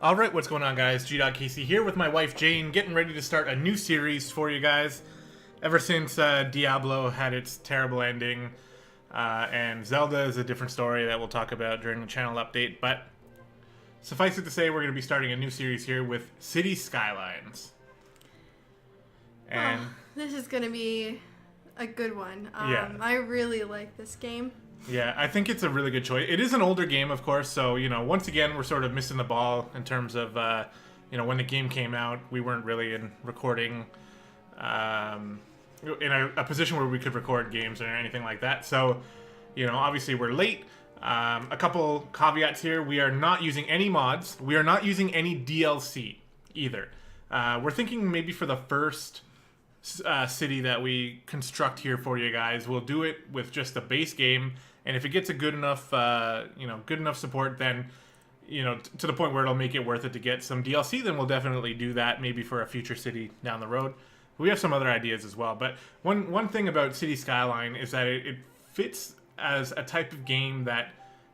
Alright, what's going on, guys? Gdoggcasey here with my wife Jane, getting ready to start a new series for you guys. Ever since Diablo had its terrible ending, and Zelda is a different story that we'll talk about during the channel update, but suffice it to say, we're going to be starting a new series here with City Skylines. And this is going to be a good one. Yeah. I really like this game. Yeah, I think it's a really good choice. It is an older game, of course, so, once again, we're sort of missing the ball in terms of, when the game came out, we weren't really in recording, in a position where we could record games or anything like that. So, obviously we're late. A couple caveats here. We are not using any mods. We are not using any DLC either. We're thinking maybe for the first city that we construct here for you guys, we'll do it with just the base game, and if it gets a good enough support, then to the point where it'll make it worth it to get some DLC, then we'll definitely do that, maybe for a future city down the road. We have some other ideas as well, but one thing about City Skyline is that it fits as a type of game that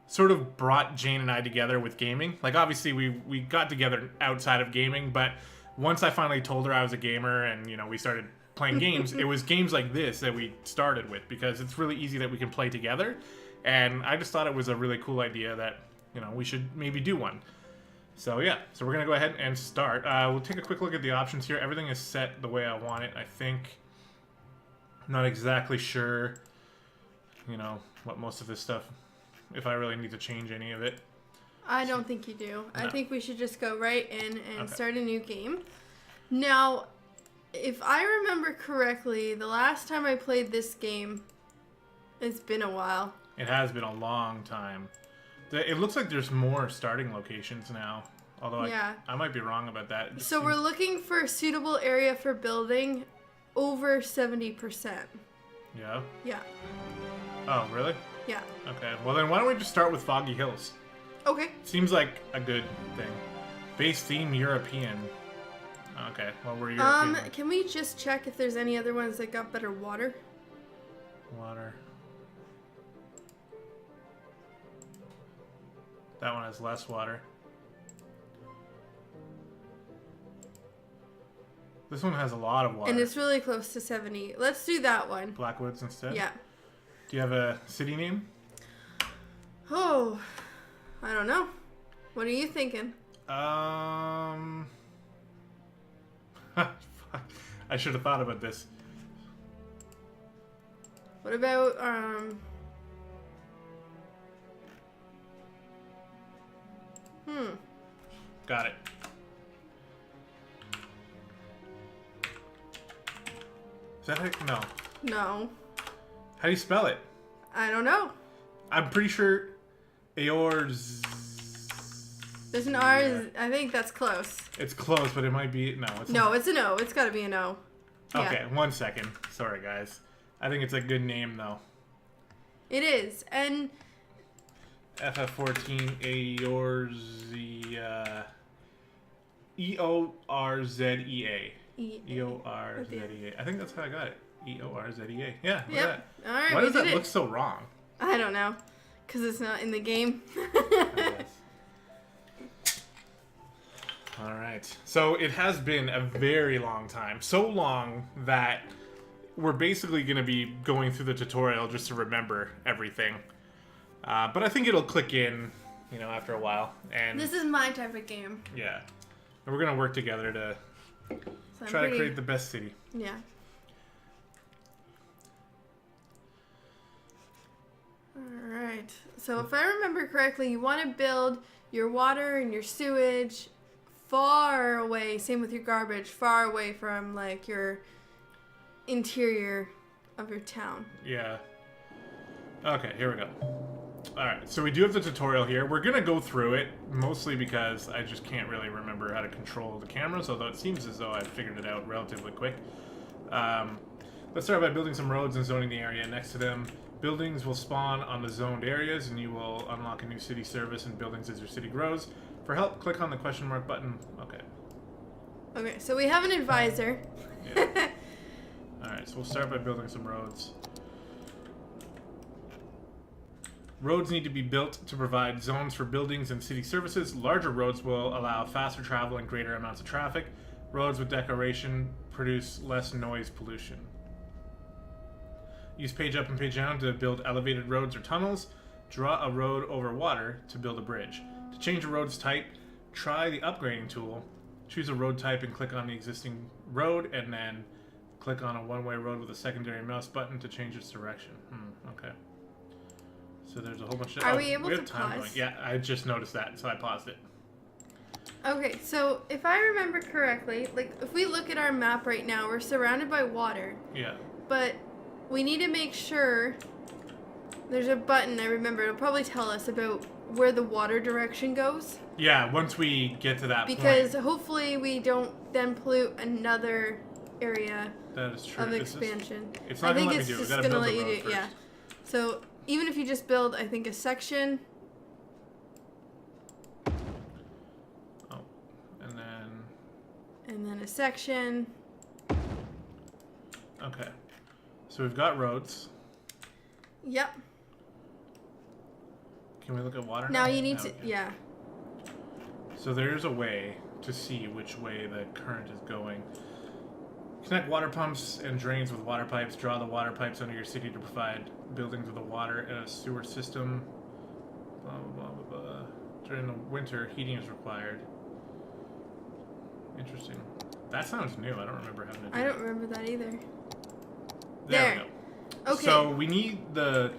sort of brought Jane and I together with gaming. Like, obviously we got together outside of gaming, but once I finally told her I was a gamer and we started playing games, it was games like this that we started with, because it's really easy that we can play together, and I just thought it was a really cool idea that we should maybe do one. So yeah, so we're gonna go ahead and start. We'll take a quick look at the options here. Everything is set the way I want it, I think. I'm not exactly sure what most of this stuff, if I really need to change any of it. I don't think you do. No. I think we should just go right in and Okay. start a new game. Now, if I remember correctly, the last time I played this game, it's been a while. It has been a long time. It looks like there's more starting locations now, although Yeah. I might be wrong about that. So we're looking for a suitable area for building over 70%. Yeah? Yeah. Oh, really? Yeah. Okay, well then why don't we just start with Foggy Hills? Okay. Seems like a good thing. Base theme European. Okay, well we're European. Can we just check if there's any other ones that got better water? Water. That one has less water. This one has a lot of water. And it's really close to 70. Let's do that one. Blackwoods instead? Yeah. Do you have a city name? Oh, I don't know. What are you thinking? I should have thought about this. What about, Got it. Is that how, no. No. How do you spell it? I don't know. I'm pretty sure Aor's. There's an R, I think that's close. It's close, but it might be no. It's No, it's an O. It's gotta be an O. Yeah. Okay, 1 second. Sorry, guys. I think it's a good name though. It is. And FF14 Eorzea. E-O-R-Z-E-A. E-O-R-Z-E-A. I think that's how I got it. E-O-R-Z-E-A. Yeah, look at Yep. that. All right, Why we does did that it. look so wrong? I don't know. Because it's not in the game. Alright. So it has been a very long time. So long that we're basically going to be going through the tutorial just to remember everything. But I think it'll click in, after a while. And This is my type of game. yeah. And we're going to work together to So try to create the best city. Yeah. Alright. So if I remember correctly, you want to build your water and your sewage far away, same with your garbage, far away from like your interior of your town. Yeah. Okay, here we go. Alright, so we do have the tutorial here. We're going to go through it, mostly because I just can't really remember how to control the cameras, although it seems as though I've figured it out relatively quick. Let's start by building some roads and zoning the area next to them. Buildings will spawn on the zoned areas, and you will unlock a new city service and buildings as your city grows. For help, click on the question mark button. Okay. Okay, so we have an advisor. Yeah. Alright, so we'll start by building some roads. Roads need to be built to provide zones for buildings and city services. Larger roads will allow faster travel and greater amounts of traffic. Roads with decoration produce less noise pollution. Use page up and page down to build elevated roads or tunnels. Draw a road over water to build a bridge. To change a road's type, try the upgrading tool. Choose a road type and click on the existing road, and then click on a one-way road with a secondary mouse button to change its direction. Okay. So there's a whole bunch of... Are we able to time pause? Yeah, I just noticed that, so I paused it. Okay, so if I remember correctly, like if we look at our map right now, we're surrounded by water. Yeah. But we need to make sure there's a button, I remember, it'll probably tell us about where the water direction goes. Yeah, once we get to that because point. Hopefully we don't then pollute another area That is true. of expansion. It's not going to let me do it. We got to build the road first. Yeah. So even if you just build, I think, a section. Oh, and then a section. Okay. So we've got roads. Yep. Can we look at water now? Now you need to, yeah. So there's a way to see which way the current is going. Connect water pumps and drains with water pipes. Draw the water pipes under your city to provide buildings with a water and a sewer system. Blah, blah, blah, blah, blah. During the winter, heating is required. Interesting. That sounds new. I don't remember having to do I don't remember that either. There we go. Okay. So we need the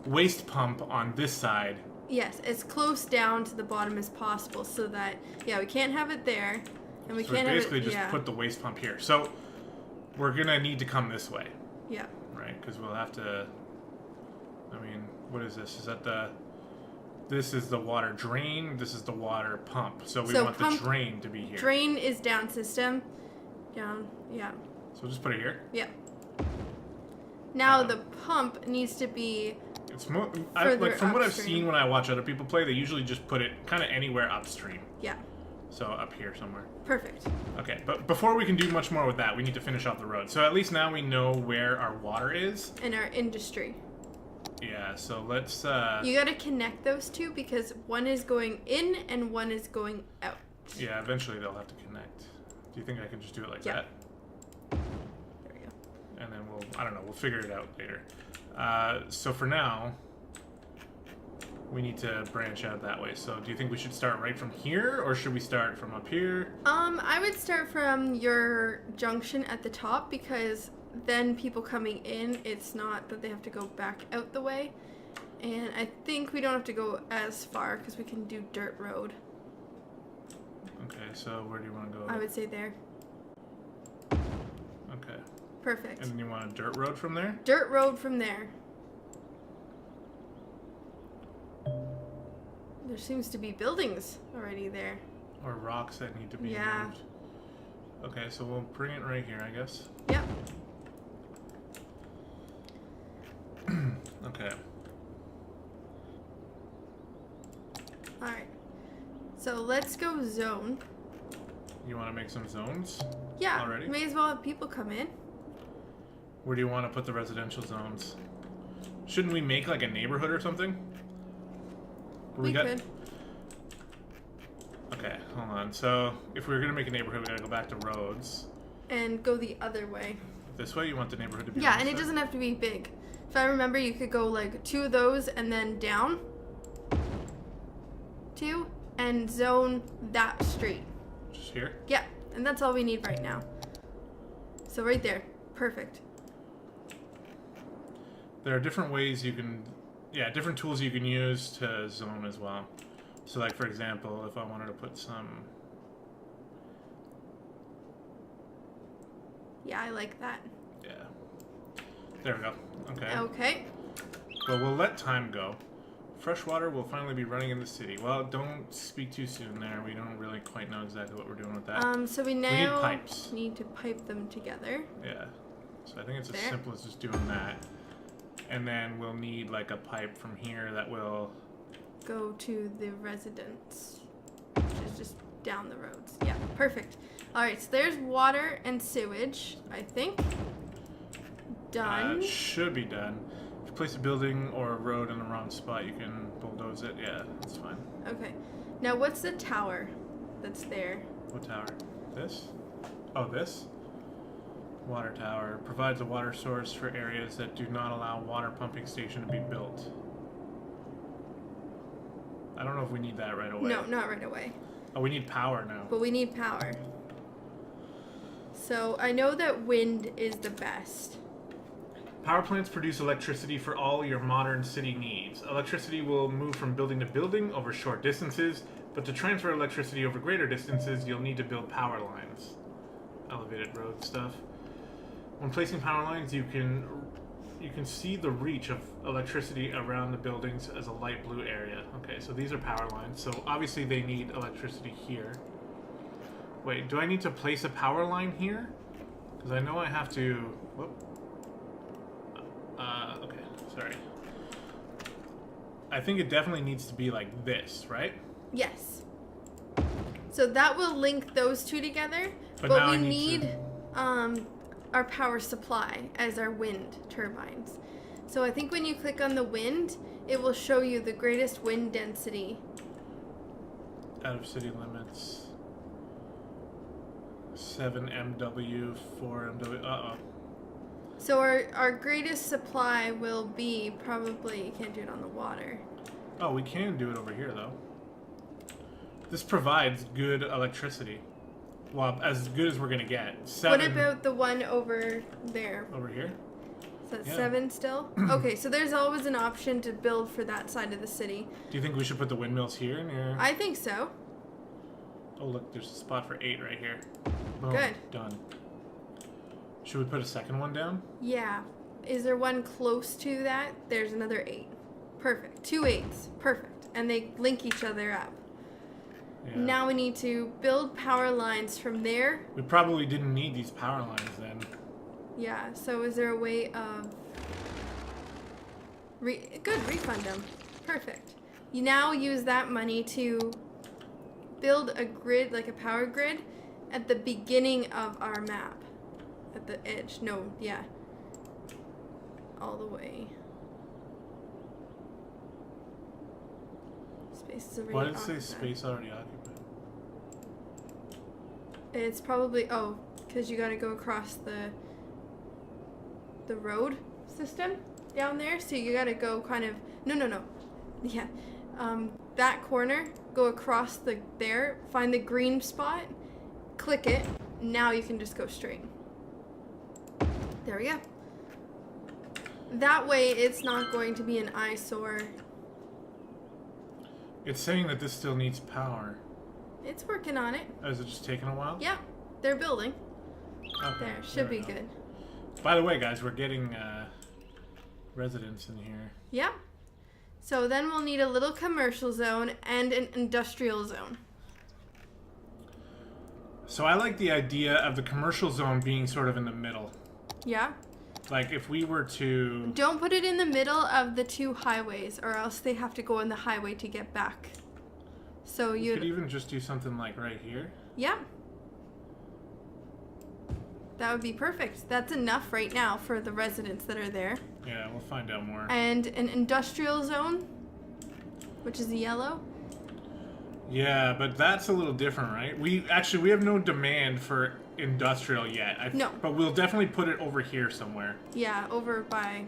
waste pump on this side. Yes, as close down to the bottom as possible so that, yeah, we can't have it there. And we So can't have it, basically just put the waste pump here. So we're going to need to come this way. Yeah. Right? Because we'll have to... I mean, what is this? Is that the... This is the water drain. This is the water pump. So we want the drain to be here. Drain is down system. Down, yeah. So we'll just put it here. Yeah. Now the pump needs to be... It's more... Further from what I've upstream. seen when I watch other people play, they usually just put it kind of anywhere upstream. Yeah. So up here somewhere. Perfect. Okay, but before we can do much more with that, we need to finish off the road. So at least now we know where our water is. And our industry. Yeah, so let's... You gotta connect those two because one is going in and one is going out. Yeah, eventually they'll have to connect. Do you think I can just do it like that? There we go. And then we'll... I don't know, we'll figure it out later. So for now, we need to branch out that way. So do you think we should start right from here, or should we start from up here? I would start from your junction at the top because then people coming in, it's not that they have to go back out the way. And I think we don't have to go as far because we can do dirt road. Okay, so where do you want to go? I would say there. Okay. Perfect. And then you want a dirt road from there? Dirt road from there. There seems to be buildings already there. Or rocks that need to be moved. Okay, so we'll bring it right here, I guess. Yep. Okay. Alright. So let's go zone. You want to make some zones? Yeah. Already? May as well have people come in. Where do you want to put the residential zones? Shouldn't we make like a neighborhood or something? We could. Okay, hold on. So if we were gonna make a neighborhood, we gotta go back to roads. And go the other way. This way, you want the neighborhood to be. Yeah, and it doesn't have to be big. If I remember, you could go like 2 of those and then down 2 and zone that street. Just here. Yeah, and that's all we need right now. So right there, perfect. There are different ways you can, different tools you can use to zone as well. So like, for example, if I wanted to put some... Yeah, I like that. Yeah. There we go. Okay. Okay. Well, we'll let time go. Fresh water will finally be running in the city. Well, don't speak too soon there. We don't really quite know exactly what we're doing with that. So we now need pipes. need to pipe them together. Yeah. So I think it's as There. simple as just doing that. And then we'll need like a pipe from here that will... Go to the residence, which is just down the roads. Yeah, perfect. All right, so there's water and sewage, I think. Done. Should be done. you place a building or a road in the wrong spot, you can bulldoze it. Yeah, that's fine. Okay. Now, what's the tower that's there? What tower? This? Oh, this? Water tower. Provides a water source for areas that do not allow water pumping station to be built. I don't know if we need that right away. No, not right away. Oh, we need power now. But we need power. So I know that wind is the best. Power plants produce electricity for all your modern city needs. Electricity will move from building to building over short distances, but to transfer electricity over greater distances, you'll need to build power lines. Elevated road stuff. When placing power lines, you can see the reach of electricity around the buildings as a light blue area. Okay, so these are power lines. So obviously they need electricity here. Wait, do I need to place a power line here? Because I know I have to... Whoop. Okay, sorry. I think it definitely needs to be like this, right? Yes. So that will link those two together, But but now we I need need our power supply as our wind turbines. So I think when you click on the wind, it will show you the greatest wind density. Out of city limits. 7 MW, 4 MW. Uh-oh. So our greatest supply will be probably, you can't do it on the water. Oh, we can do it over here, though. This provides good electricity. Well, as good as we're going to get. 7... What about the one over there? Over here? Is that Yeah. 7 still? Okay, so there's always an option to build for that side of the city. Do you think we should put the windmills here near... I think so. Oh, look, there's a spot for 8 right here. Boom, Good. done. Should we put a second one down? Yeah. Is there one close to that? There's another 8. Perfect. 2 8s. Perfect. And they link each other up. Yeah. Now we need to build power lines from there. We probably didn't need these power lines then. Yeah, so is there a way of... Good, refund them. Perfect. You now use that money to build a grid, like a power grid, at the beginning of our map. At the edge. No, yeah. All the way. Space is already Why did it say occupied. space already occupied? It's probably... Oh, because you got to go across the road system down there. So you got to go kind of... No. Yeah. That corner, go across there, find the green spot, click it. Now you can just go straight. There we go. That way it's not going to be an eyesore. It's saying that this still needs power. It's working on it. Oh, is it just taking a while? Yep. They're building. Okay, There. Should be we go. good. By the way, guys, we're getting residents in here. Yep. So then we'll need a little commercial zone and an industrial zone. So I like the idea of the commercial zone being sort of in the middle. Yeah. Like if we were to... Don't put it in the middle of the 2 highways, or else they have to go on the highway to get back. So You you... could even just do something like right here. Yeah. That would be perfect. That's enough right now for the residents that are there. Yeah, we'll find out more. And an industrial zone, which is yellow. Yeah, but that's a little different, right? We have no demand for industrial yet. No. But we'll definitely put it over here somewhere. Yeah, over by...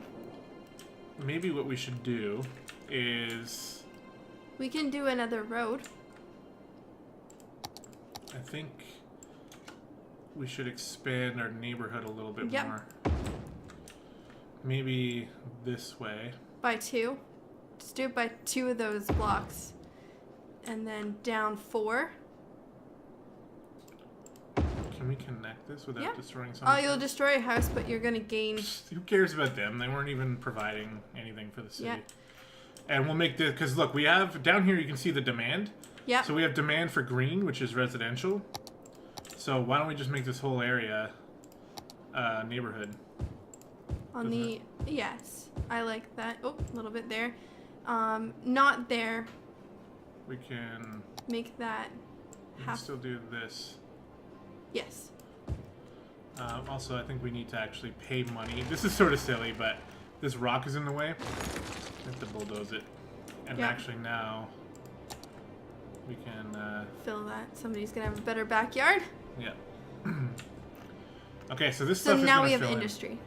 Maybe what we should do is... We can do another road. I think we should expand our neighborhood a little bit Yep. more. Maybe this way. By 2. Just do it by 2 of those blocks. And then down 4. Can we connect this without Yeah. destroying something? Oh, you'll destroy a house, but you're gonna gain... Who cares about them? They weren't even providing anything for the city. Yeah. And we'll make the... Because look, we have... Down here you can see the demand. Yeah. So we have demand for green, which is residential. So why don't we just make this whole area neighborhood? On the... Yes. I like that. Oh, a little bit there. Not there. We can... Make that We can half... still do this. Yes. Also, I think we need to actually pay money. This is sort of silly, but This rock is in the way. I have to bulldoze it. And Yep. actually now we can Fill that. Somebody's gonna have a better backyard. yeah. Okay, so this So stuff is now gonna we have fill in. industry.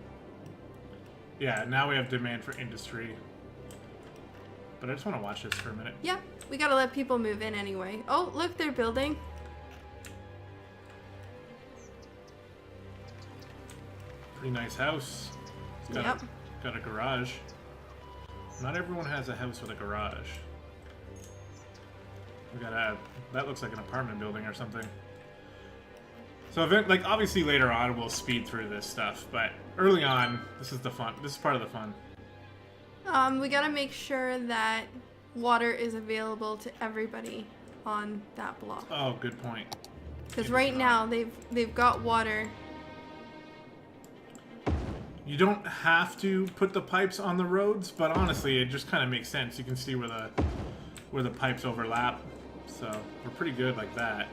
Yeah, now we have demand for industry. But I just want to watch this for a minute. Yeah, we gotta let people move in anyway. Oh, look, they're building. Pretty nice house. It's got, Yep. got a garage. Not everyone has a house with a garage. We got a... That looks like an apartment building or something. So, like, obviously later on we'll speed through this stuff, but early on, this is the fun. This is part of the fun. We gotta make sure that water is available to everybody on that block. Oh, good point. Because right now they've got water. You don't have to put the pipes on the roads, but honestly, it just kind of makes sense. You can see where the pipes overlap, so we're pretty good like that.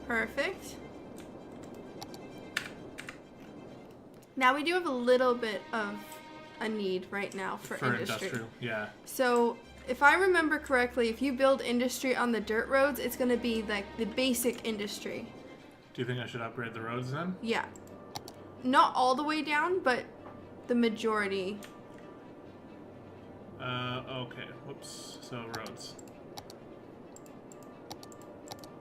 Perfect. Now we do have a little bit of a need right now for industry. Industrial, yeah. So if I remember correctly, if you build industry on the dirt roads, it's going to be like the basic industry. Do you think I should upgrade the roads then? Yeah. Not all the way down, but the majority. Okay. Whoops. So roads.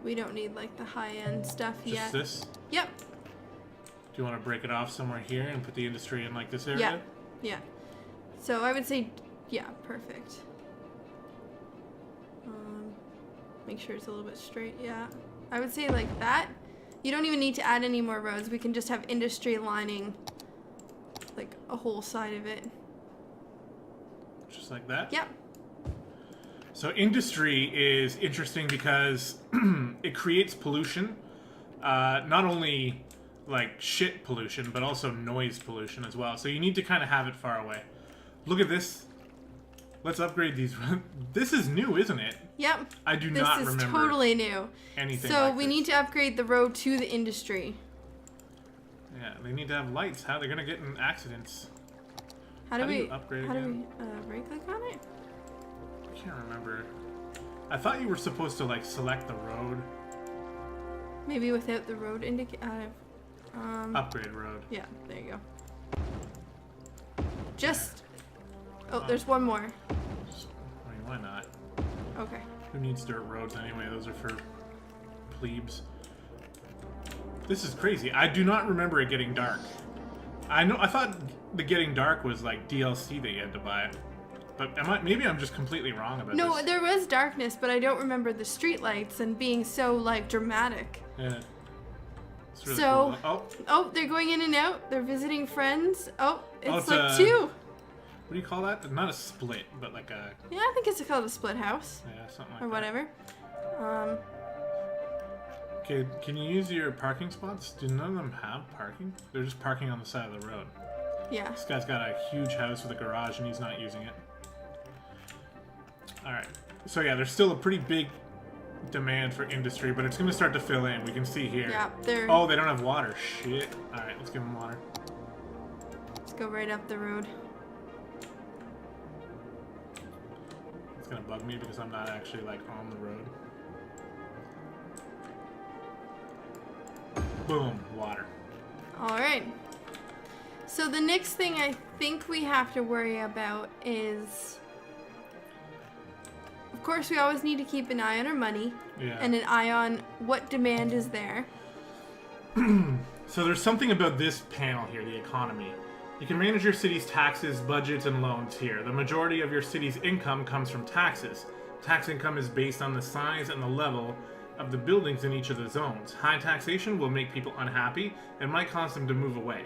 We don't need like the high-end stuff Just yet. this? Yep. Do you want to break it off somewhere here and put the industry in like this area? Yeah. Yeah. So I would say, yeah, perfect. Make sure it's a little bit straight. Yeah. I would say like that. You don't even need to add any more roads. We can just have industry lining like a whole side of it. Just like that? Yep. So industry is interesting because it creates pollution. Not only like shit pollution, but also noise pollution as well. So you need to kind of have it far away. Look at this. Let's upgrade these. This is new, isn't it? Yep. I do not remember. This is totally new. Anything So like we this. need to upgrade the road to the industry. Yeah, they need to have lights. How they're gonna get in accidents? How do do you we upgrade How do again? we right click on it? I can't remember. I thought you were supposed to like select the road. Maybe without the road indicator. Upgrade road. Yeah, there you go. Just. Oh, there's one more. I mean, why not? Okay. Who needs dirt roads anyway? Those are for plebes. This is crazy. I do not remember it getting dark. I thought the getting dark was like DLC that you had to buy. But maybe I'm just completely wrong about No, this. there was darkness, but I don't remember the streetlights and being so like dramatic. Yeah. It's really So, cool. oh, they're going in and out. They're visiting friends. Oh, it's like a- two. What do you call that? Not a split, but like a... Yeah, I think it's called a split house Yeah, something like or that. whatever. Okay, can you use your parking spots? Do none of them have parking? They're just parking on the side of the road. Yeah. This guy's got a huge house with a garage and he's not using it. Alright. So yeah, there's still a pretty big demand for industry, but it's going to start to fill in. We can see here. Yeah, they're. Oh, they don't have water. Shit. Alright, let's give them water. Let's go right up the road. It's going to bug me because I'm not actually like on the road. Boom. Water. All right. So the next thing I think we have to worry about is, of course, we always need to keep an eye on our money Yeah. and an eye on what demand is there. So there's something about this panel here, the economy. You can manage your city's taxes, budgets, and loans here. The majority of your city's income comes from taxes. Tax income is based on the size and the level of the buildings in each of the zones. High taxation will make people unhappy and might cause them to move away.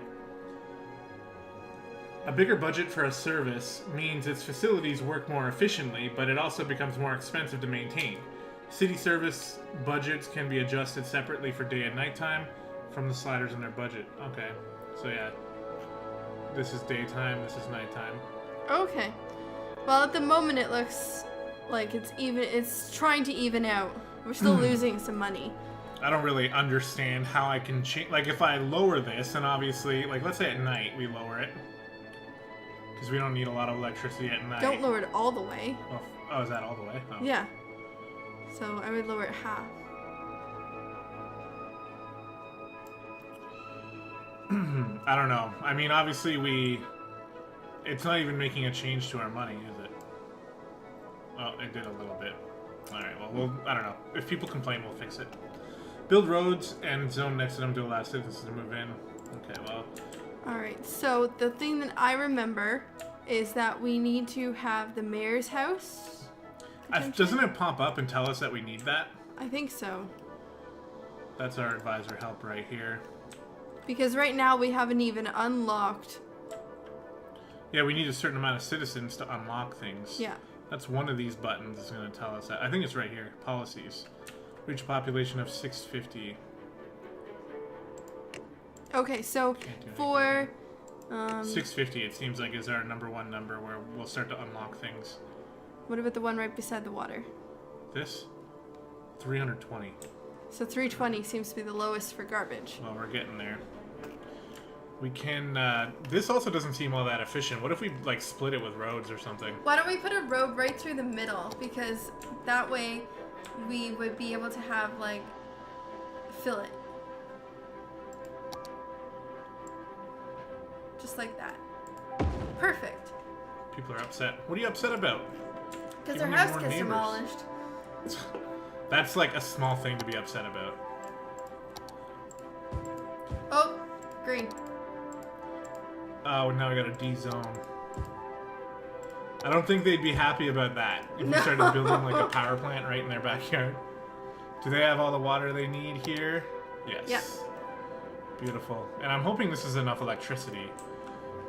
A bigger budget for a service means its facilities work more efficiently, but it also becomes more expensive to maintain. City service budgets can be adjusted separately for day and nighttime from the sliders in their budget. Okay, so yeah. This is daytime, this is nighttime. Okay. Well, at the moment it looks like it's trying to even out. We're still losing some money. I don't really understand how I can change. Like, if I lower this, and obviously, like, let's say at night we lower it. Because we don't need a lot of electricity at night. Don't lower it all the way. Oh, is that all the way? Oh. Yeah. So I would lower it half. I don't know. I mean, obviously it's not even making a change to our money, is it? Oh, it did a little bit. Alright, well, I don't know. If people complain, we'll fix it. Build roads and zone next to them to allow citizens to move in. Okay, well. Alright, so the thing that I remember is that we need to have the mayor's house. Doesn't it pop up and tell us that we need that? I think so. That's our advisor help right here. Because right now we haven't even unlocked. Yeah, we need a certain amount of citizens to unlock things. Yeah. That's one of these buttons is going to tell us that. I think it's right here. Policies. Reach a population of 650. Okay, so for 650, it seems like, is our #1 number where we'll start to unlock things. what about the one right beside the water? This? 320. So 320 seems to be the lowest for garbage. Well, we're getting there. We can, this also doesn't seem all that efficient. What if we, like, split it with roads or something? Why don't we put a road right through the middle? Because that way we would be able to have, like, fill it. Just like that. Perfect. People are upset. What are you upset about? Because Give their me house more gets neighbors. demolished. That's, like, a small thing to be upset about. Oh, green. Oh, now we got a D-zone. I don't think they'd be happy about that if we started building like a power plant right in their backyard. Do they have all the water they need here? Yes. Yeah. Beautiful. And I'm hoping this is enough electricity.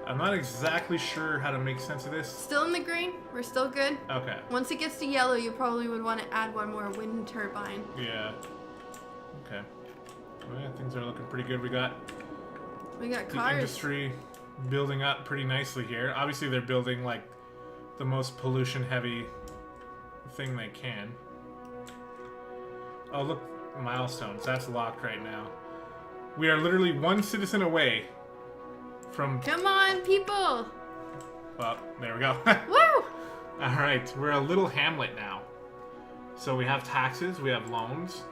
I'm not exactly sure how to make sense of this. Still in the green. We're still good. Okay. Once it gets to yellow, you probably would want to add one more wind turbine. Yeah. Okay. Well, yeah, things are looking pretty good. We got We got the cars. industry building up pretty nicely here. Obviously, they're building like the most pollution-heavy thing they can. Oh, look, milestones. That's locked right now. We are literally one citizen away from... Come on, people! Well, there we go. Woo! All right, we're a little hamlet now. So we have taxes, we have loans.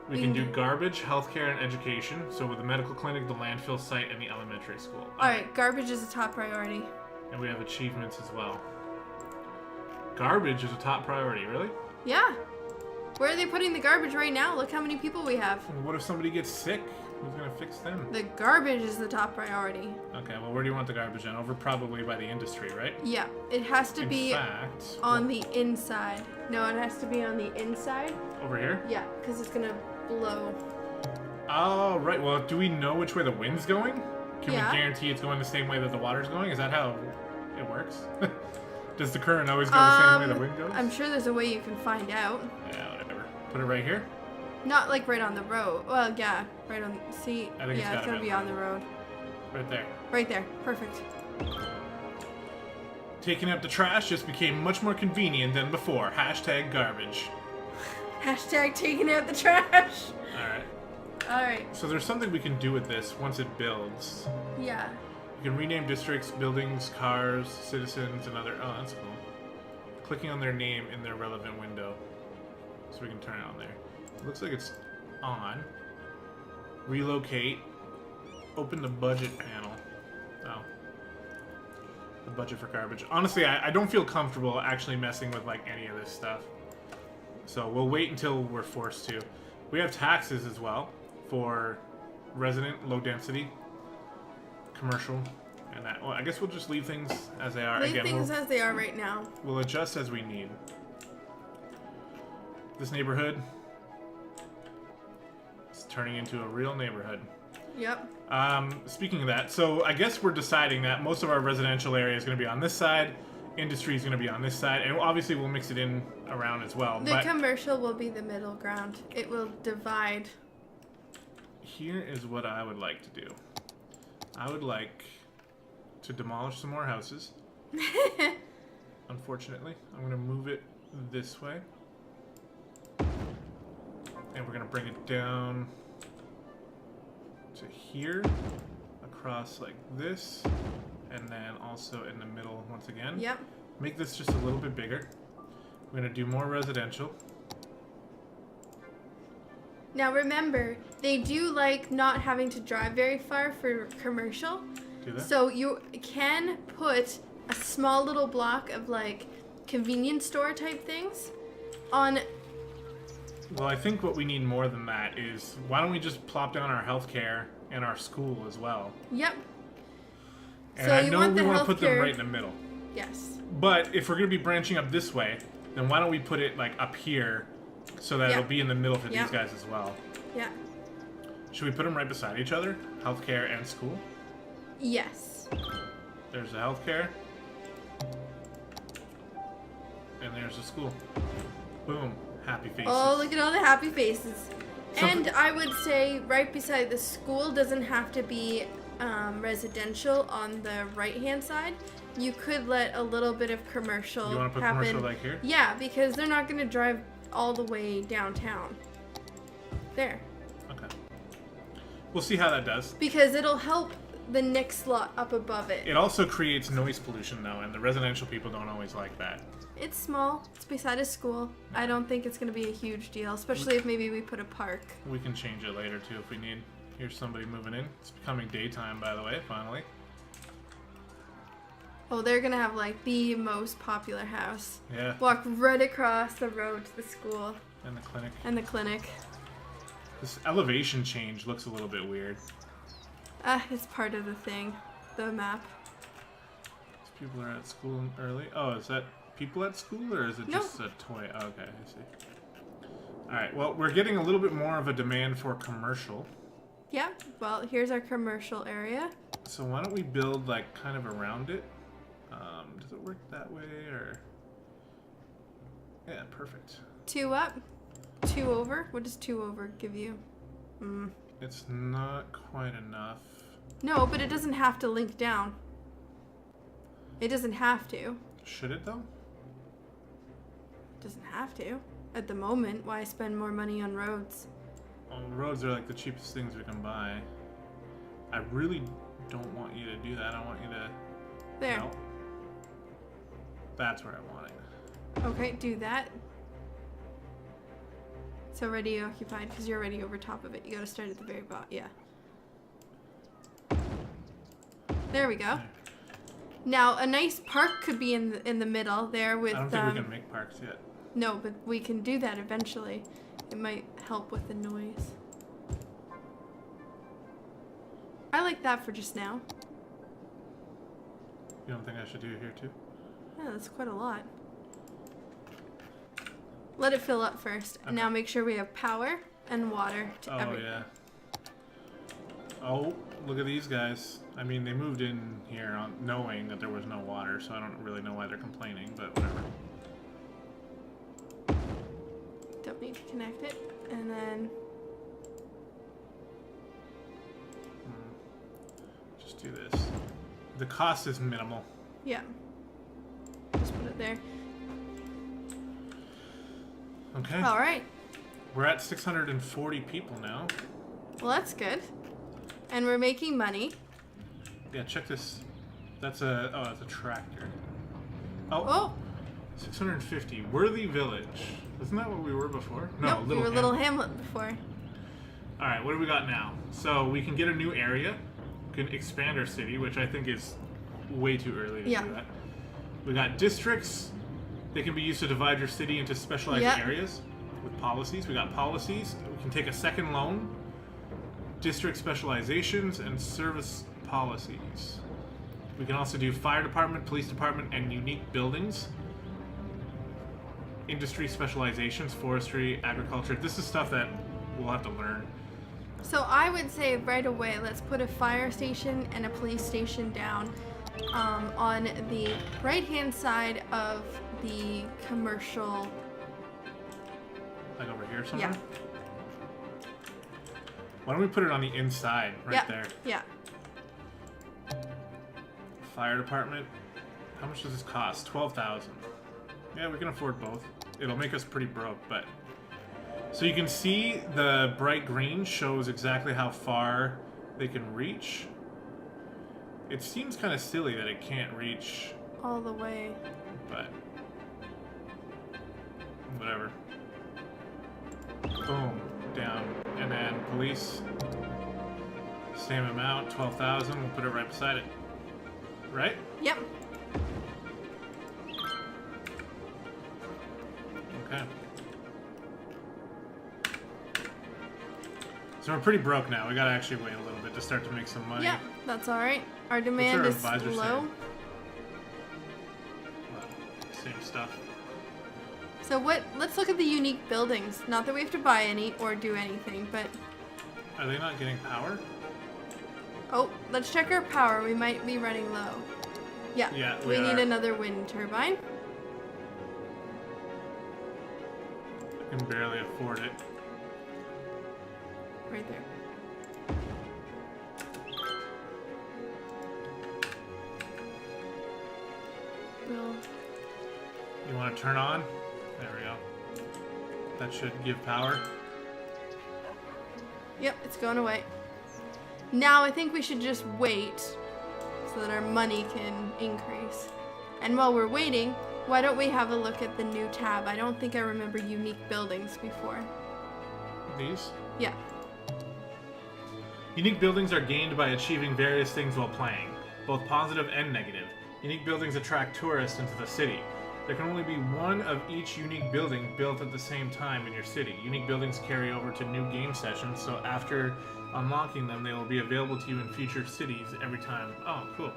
We can do garbage, healthcare, and education. So with the medical clinic, the landfill site, and the elementary school. Alright, garbage is a top priority. And we have achievements as well. Garbage is a top priority, really? Yeah. Where are they putting the garbage right now? Look how many people we have. Well, what if somebody gets sick? Who's going to fix them? The garbage is the top priority. Okay, well, where do you want the garbage then? Over probably by the industry, right? Yeah, it has to In be fact, on the inside. No, it has to be on the inside. over here? Yeah, because it's going to blow. Oh, right. Well, do we know which way the wind's going? Can Yeah. we guarantee it's going the same way that the water's going? Is that how it works? Does the current always go the same way the wind goes? I'm sure there's a way you can find out. Yeah, whatever. Put it right here? Not like right on the road. Well, yeah, right on. See, I think it's yeah, it's gotta gonna be be on the road. Right there. Right there. Perfect. Taking out the trash just became much more convenient than before. Hashtag garbage. Hashtag taking out the trash. Alright. Alright. So there's something we can do with this once it builds. Yeah. You can rename districts, buildings, cars, citizens, and other... Oh, that's cool. Clicking on their name in their relevant window. So we can turn it on there. It looks like it's on. Relocate. Open the budget panel. Oh. The budget for garbage. Honestly, I don't feel comfortable actually messing with like any of this stuff. So we'll wait until we're forced to. We have taxes as well for resident, low density, commercial, and that. Well, I guess we'll just leave things as they are. Leave Again, things as they are right now. we'll adjust as we need. This neighborhood is turning into a real neighborhood. Yep. Speaking of that, so I guess we're deciding that most of our residential area is going to be on this side, industry is going to be on this side, and obviously we'll mix it in around as well. The But commercial will be the middle ground. It will divide. here is what I would like to do. I would like to demolish some more houses. Unfortunately, I'm going to move it this way. And we're going to bring it down to here, across like this, And then also in the middle once again. Yep. Make this just a little bit bigger. We're going to do more residential. Now remember, they do like not having to drive very far for commercial. Do that? So you can put a small little block of like convenience store type things on. Well, I think what we need more than that is, why don't we just plop down our healthcare and our school as well? Yep. And So I you know want we the want to put them healthcare- right in the middle. Yes. But if we're going to be branching up this way, then why don't we put it like up here so that Yeah. it'll be in the middle for Yeah. these guys as well? Yeah. Should we put them right beside each other? Healthcare and school? Yes. There's the healthcare. And there's the school. Boom. Happy faces. Oh, look at all the happy faces. So And I would say right beside the school doesn't have to be residential on the right-hand side. You could let a little bit of commercial You want to put happen. commercial like here? Yeah, because they're not going to drive all the way downtown. There. Okay. We'll see how that does. Because it'll help the next lot up above it. It also creates noise pollution, though, and the residential people don't always like that. It's small. It's beside a school. I don't think it's going to be a huge deal, especially if maybe we put a park. We can change it later, too, if we need. Here's somebody moving in. It's becoming daytime, by the way, finally. Oh, they're going to have like the most popular house. Yeah. Walk right across the road to the school And the clinic. and the clinic. This elevation change looks a little bit weird. It's part of the thing. The map. These people are at school early. Oh, is that people at school, or is it Nope. just a toy? Oh, okay, I see. Alright, well, we're getting a little bit more of a demand for commercial. Yeah, well, here's our commercial area. So why don't we build, like, kind of around it? Does it work that way, or... Yeah, perfect. 2 up, 2 over. What does 2 over give you? It's not quite enough. No, but it doesn't have to link down. It doesn't have to. Should it, though? It doesn't have to. At the moment, why spend more money on roads? Well, roads are, like, the cheapest things we can buy. I really don't want you to do that. I want you to... There. No. That's where I want it. Okay, do that. It's already occupied because you're already over top of it. You gotta start at the very bottom. Yeah. There we go. Now, a nice park could be in the middle there with. I don't think we can make parks yet. No, but we can do that eventually. It might help with the noise. I like that for just now. You don't think I should do it here, too? Yeah, that's quite a lot. Let it fill up first. Okay. And now make sure we have power and water to Oh, everything. yeah. Oh, look at these guys. I mean, they moved in here knowing that there was no water, so I don't really know why they're complaining, but whatever. Don't need to connect it. And then Just do this. The cost is minimal. yeah. Just put it there. Okay. All right. We're at 640 people now. Well, that's good. And we're making money. Yeah, check this. That's that's a tractor. Oh, Oh, 650. Worthy Village. Isn't that what we were before? No, nope, we were Hamlet. Little Hamlet before. All right, what do we got now? So we can get a new area. We can expand our city, which I think is way too early to Yeah. do that. We got districts. They can be used to divide your city into specialized Yep. areas with policies. We got policies. We can take a second loan, district specializations, and service policies. We can also do fire department, police department, and unique buildings. Industry specializations, forestry, agriculture. This is stuff that we'll have to learn. So I would say right away, let's put a fire station and a police station down on the right-hand side of the commercial. Like over here somewhere? Yeah. Why don't we put it on the inside, right Yeah. there? Yeah. Fire department. How much does this cost? 12,000. Yeah, we can afford both. It'll make us pretty broke, but... So you can see the bright green shows exactly how far they can reach. It seems kind of silly that it can't reach, all the way. but whatever. Boom, down. And then police, same amount, 12,000. We'll put it right beside it. Right? Yep. Okay. So we're pretty broke now. We gotta actually wait a little bit to start to make some money. Yeah, that's all right. Our demand our is advisor low. saying? Well, same stuff. So let's look at the unique buildings. Not that we have to buy any or do anything, but Are they not getting power? oh, let's check our power. We might be running low. Yeah. Yeah, we need are. another wind turbine. I can barely afford it. Right there. We'll You want to turn on? There we go. That should give power. Yep, it's going away. Now I think we should just wait so that our money can increase. And while we're waiting, why don't we have a look at the new tab? I don't think I remember unique buildings before. These? Yeah. Unique buildings are gained by achieving various things while playing, both positive and negative. Unique buildings attract tourists into the city. There can only be one of each unique building built at the same time in your city. Unique buildings carry over to new game sessions, so after unlocking them, they will be available to you in future cities every time. Oh, cool.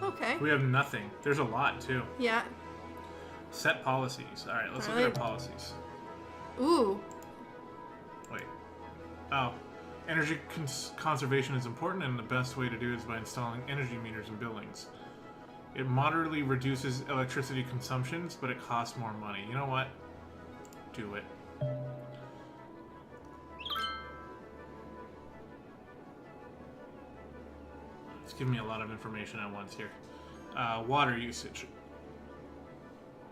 Okay. We have nothing. There's a lot, too. Yeah. Set policies. Alright, let's look at our policies. Ooh. Wait. Oh. Energy conservation is important, and the best way to do it is by installing energy meters in buildings. It moderately reduces electricity consumptions, but it costs more money. You know what? Do it. It's giving me a lot of information at once here. Water usage.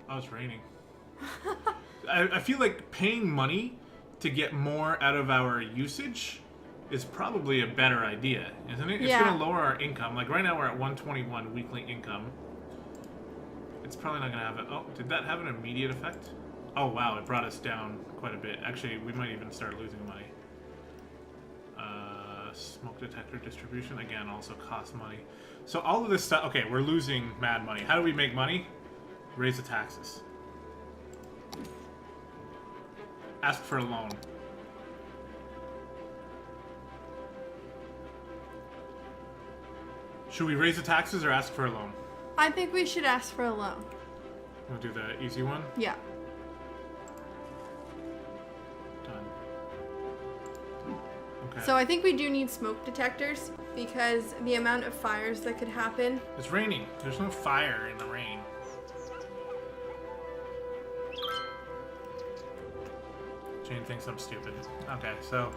Oh, it's raining. I feel like paying money to get more out of our usage is probably a better idea, isn't it? It's Yeah. going to lower our income. Like right now we're at 121 weekly income. It's probably not going to have it. Oh, did that have an immediate effect? Oh wow, it brought us down quite a bit. Actually, we might even start losing money. Smoke detector distribution, again, also costs money. So all of this stuff, okay, we're losing mad money. How do we make money? Raise the taxes. Ask for a loan. Should we raise the taxes or ask for a loan? I think we should ask for a loan. We'll do the easy one. Yeah. Done. Okay. So I think we do need smoke detectors because the amount of fires that could happen. It's raining. There's no fire in the rain. Jane thinks I'm stupid. Okay, so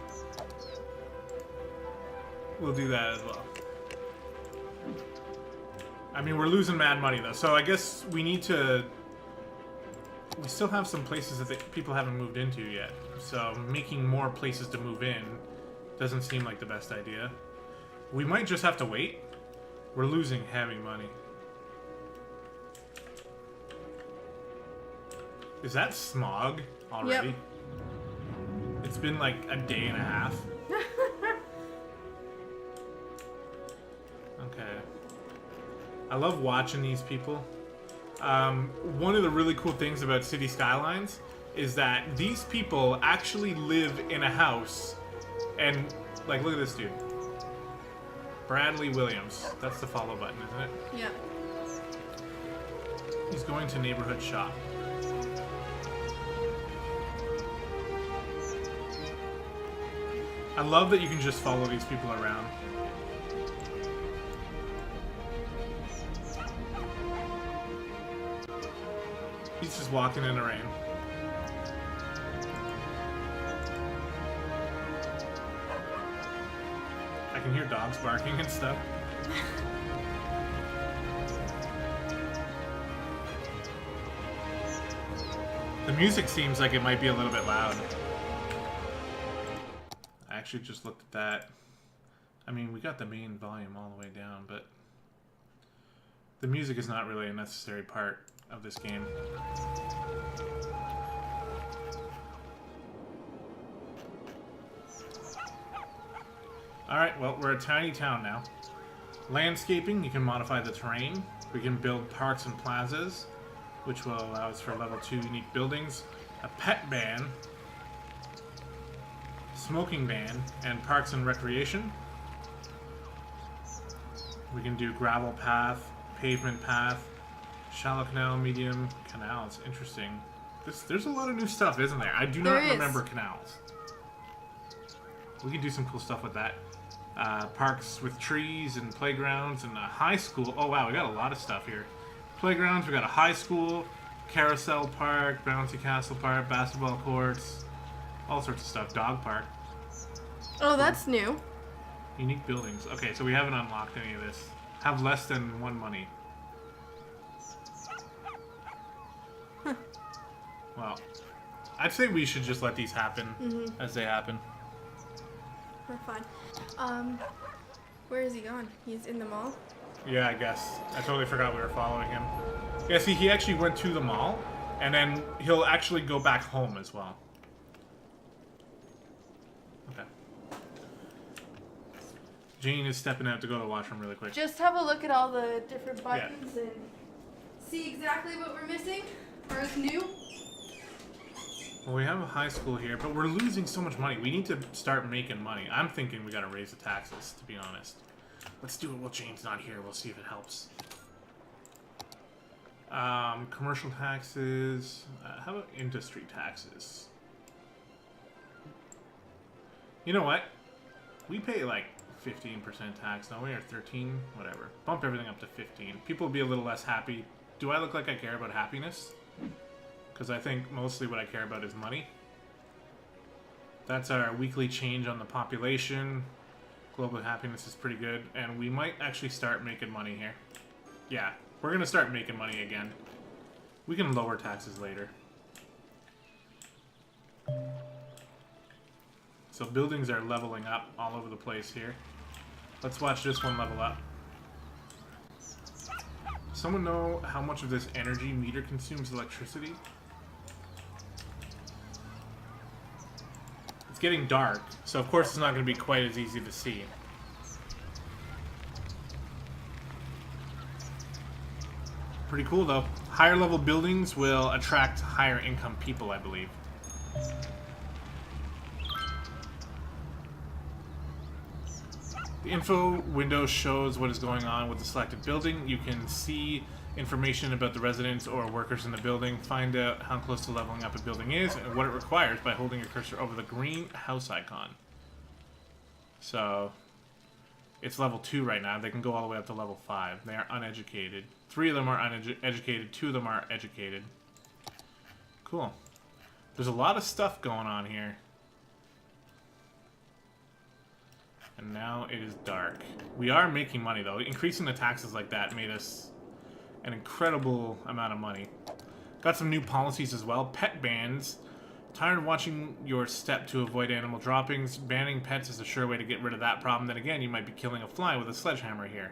we'll do that as well. I mean, we're losing mad money though, so I guess we need to. We still have some places that people haven't moved into yet, so making more places to move in doesn't seem like the best idea. We might just have to wait. We're losing heavy money. Is that smog already? Yep. It's been like a day and a half. Okay. I love watching these people. One of the really cool things about City Skylines is that these people actually live in a house. And, like, look at this dude. Bradley Williams. That's the follow button, isn't it? Yeah. He's going to neighborhood shop. I love that you can just follow these people around. He's just walking in the rain. I can hear dogs barking and stuff. The music seems like it might be a little bit loud. I actually just looked at that. I mean, we got the main volume all the way down, but The music is not really a necessary part of this game. Alright, well, we're a tiny town now. Landscaping, you can modify the terrain. We can build parks and plazas, which will allow us for level 2 unique buildings. A pet ban, smoking ban, and parks and recreation. We can do gravel path, pavement path, shallow canal, medium canals. Interesting. There's a lot of new stuff, isn't there? I do not remember canals. We can do some cool stuff with that. Parks with trees and playgrounds and a high school. Oh wow, we got a lot of stuff here. Playgrounds, we got a high school, carousel park, bouncy castle park, basketball courts, all sorts of stuff. Dog park. Oh, that's new. Unique buildings. Okay, so we haven't unlocked any of this. Have less than 1 money. Huh. Well, I'd say we should just let these happen as they happen. We're fine. Where is he gone? He's in the mall? Yeah, I guess. I totally forgot we were following him. Yeah, see, he actually went to the mall, and then he'll actually go back home as well. Okay. Jane is stepping out to go to the washroom really quick. Just have a look at all the different buttons and see exactly what we're missing or is new. Well, we have a high school here, but we're losing so much money. We need to start making money. I'm thinking we gotta raise the taxes, to be honest. Let's do it while Jane's not here. We'll see if it helps. Commercial taxes. How about industry taxes? You know what? We pay like 15% tax. No, we are 13. Whatever. Bump everything up to 15. People will be a little less happy. Do I look like I care about happiness? Because I think mostly what I care about is money. That's our weekly change on the population. Global happiness is pretty good. And we might actually start making money here. Yeah, we're going to start making money again. We can lower taxes later. So buildings are leveling up all over the place here. Let's watch this one level up. Someone know how much of this energy meter consumes electricity? It's getting dark, so of course it's not going to be quite as easy to see. Pretty cool though. Higher level buildings will attract higher income people, I believe. The info window shows what is going on with the selected building. You can see information about the residents or workers in the building, find out how close to leveling up a building is, and what it requires by holding your cursor over the green house icon. So, it's level 2 right now. They can go all the way up to level 5. They are uneducated. 3 of them are uneducated, 2 of them are educated. Cool. There's a lot of stuff going on here. And now it is dark. We are making money, though. Increasing the taxes like that made us an incredible amount of money. Got some new policies as well. Pet bans. Tired of watching your step to avoid animal droppings? Banning pets is a sure way to get rid of that problem. Then again, you might be killing a fly with a sledgehammer here.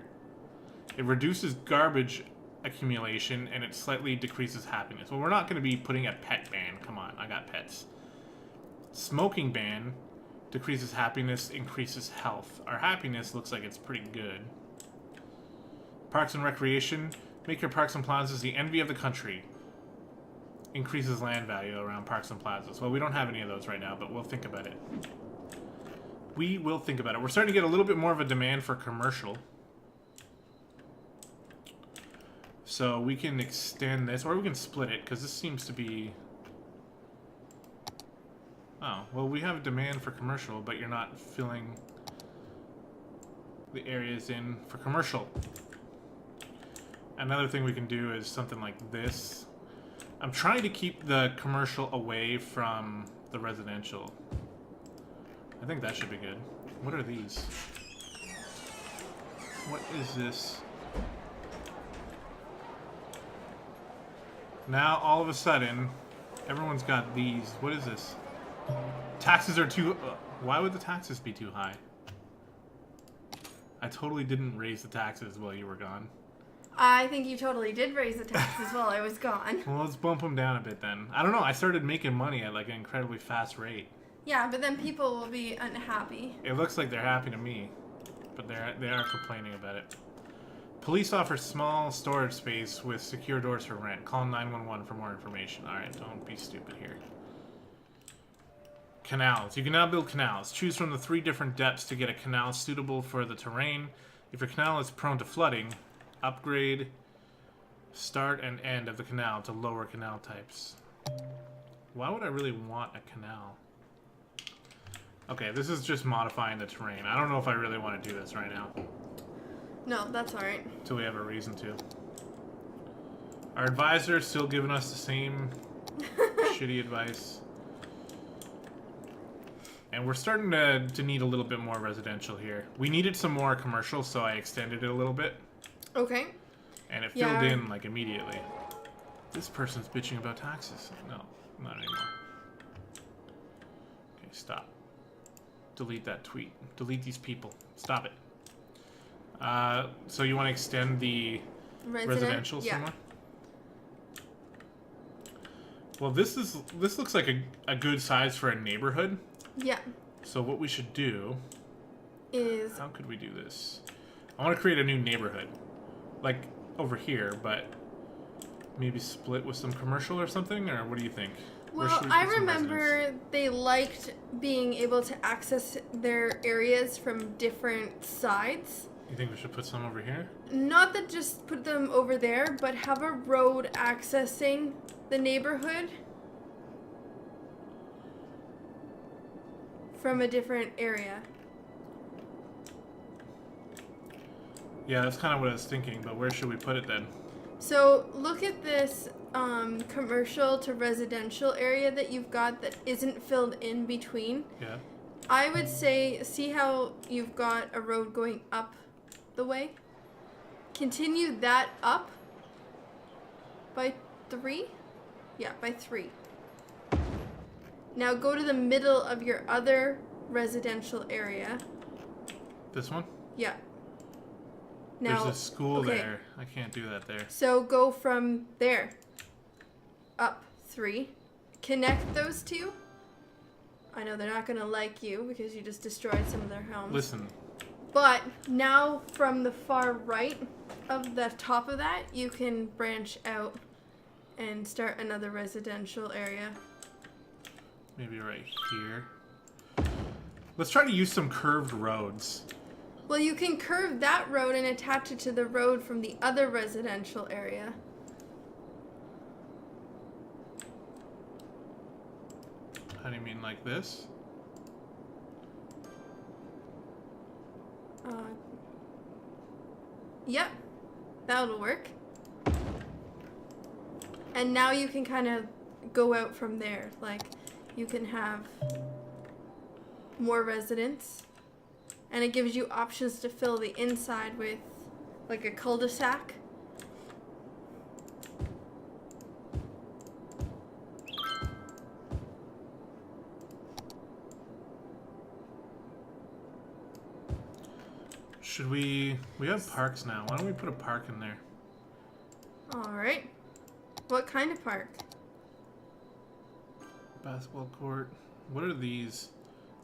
It reduces garbage accumulation, and it slightly decreases happiness. Well, we're not going to be putting a pet ban. Come on, I got pets. Smoking ban. Decreases happiness, increases health. Our happiness looks like it's pretty good. Parks and recreation. Make your parks and plazas the envy of the country. Increases land value around parks and plazas. Well, we don't have any of those right now, but we'll think about it. We will think about it. We're starting to get a little bit more of a demand for commercial. So we can extend this, or we can split it, because this seems to be... Oh, well, we have a demand for commercial, but you're not filling the areas in for commercial. Another thing we can do is something like this. I'm trying to keep the commercial away from the residential. I think that should be good. What are these? What is this? Now, all of a sudden, everyone's got these. What is this? Taxes are too... why would the taxes be too high? I totally didn't raise the taxes while you were gone. I think you totally did raise the taxes while I was gone. Well, let's bump them down a bit then. I don't know. I started making money at like an incredibly fast rate. Yeah, but then people will be unhappy. It looks like they're happy to me, but they are complaining about it. Police offers small storage space with secure doors for rent. Call 911 for more information. Alright, don't be stupid here. Canals. You can now build canals. Choose from the 3 different depths to get a canal suitable for the terrain. If your canal is prone to flooding, upgrade start and end of the canal to lower canal types. Why would I really want a canal? Okay, this is just modifying the terrain. I don't know if I really want to do this right now. No, that's alright. Until we have a reason to. Our advisor is still giving us the same shitty advice. And we're starting to need a little bit more residential here. We needed some more commercial, so I extended it a little bit. Okay. And it filled in, like, immediately. This person's bitching about taxes. No, not anymore. Okay, stop. Delete that tweet. Delete these people. Stop it. So you want to extend the residential somewhere? Well, this looks like a good size for a neighborhood. Yeah. So what we should do is... How could we do this? I want to create a new neighborhood. Like, over here, but maybe split with some commercial or something? Or what do you think? Well, I remember they liked being able to access their areas from different sides. You think we should put some over here? Not that just put them over there, but have a road accessing the neighborhood from a different area. Yeah, that's kind of what I was thinking, but where should we put it then? So look at this commercial to residential area that you've got that isn't filled in between. Yeah. I would say, see how you've got a road going up the way? Continue that up by 3? Yeah, by 3. Now go to the middle of your other residential area. This one? Yeah. Now, there's a school there. I can't do that there. So go from there up 3. Connect those 2. I know they're not going to like you because you just destroyed some of their homes. Listen. But now from the far right of the top of that, you can branch out and start another residential area. Maybe right here. Let's try to use some curved roads. Well, you can curve that road and attach it to the road from the other residential area. How do you mean, like this? Yep, that'll work. And now you can kind of go out from there. Like, you can have more residents. And it gives you options to fill the inside with, like, a cul-de-sac. Should we have parks now. Why don't we put a park in there? Alright. What kind of park? Basketball court. What are these?